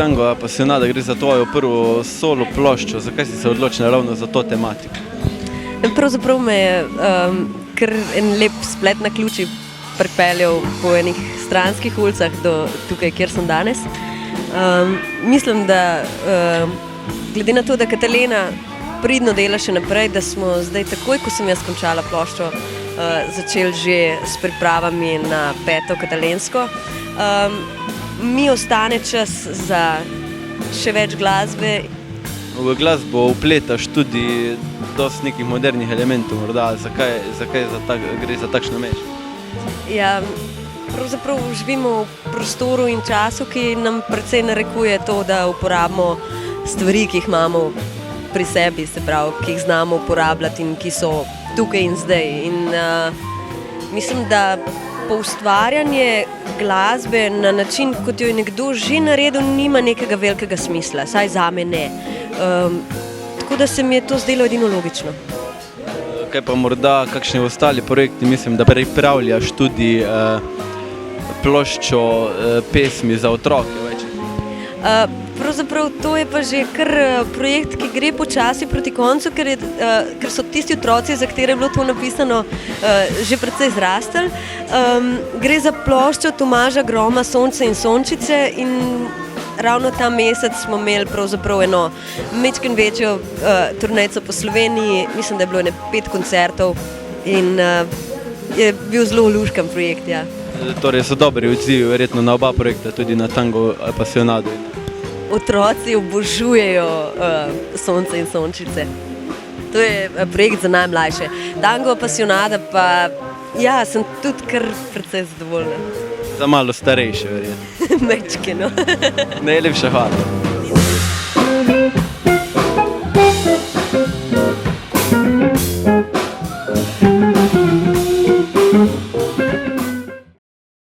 Tango Apasionada gre za tvojo prvo solo ploščo. Zakaj si se odločila ravno za to tematiko? Pravzaprav me je kar en lep splet naključij pripeljal po enih stranskih ulicah do tukaj, kjer sem danes. Mislim, da glede na to, da Katalena pridno dela še naprej, da smo zdaj takoj, ko sem jaz končala ploščo, začeli že s pripravami na 5. katalensko. Mi ostane čas za še več glasbe. V glasbo vpletaš tudi dosti nekih modernih elementov, morda. Zakaj gre za takšno mešanico? Ja, pravzaprav živimo v prostoru in času, ki nam precej narekuje to, da uporabimo stvari, ki jih imamo pri sebi, se pravi, ki jih znamo uporabljati in ki so tukaj in zdaj. In mislim, da poustvarjanje glasbe na način, kot jo je nekdo že naredil, nima nekega velikega smisla, saj zame ne. Tako da se mi je to zdelo edino logično. Kaj pa morda kakšni ostali projekti, mislim, da pripravljaš tudi ploščo pesmi za otroke več? Pravzaprav to je pa že kar projekt, ki gre počasi proti koncu, ker so tisti otroci, za katere je bilo to napisano, že precej zrastli. Gre za ploščo Tomaža Groma Sonce in sončice in ravno ta mesec smo imeli pravzaprav eno majčkeno večjo turnejco po Sloveniji, mislim, da je bilo 5 koncertov in je bil zelo luškan projekt, ja. Torej so dobri odzivi verjetno na oba projekta, tudi na Tango Apasionado. Otroci obožujejo Sonce in sončice. To je projekt za najmlajše. Tango Apasionada pa, ja, sem tudi kar precej zadovoljna. Za malo starejše verjetno. Majčkeno. Najlepša hvala.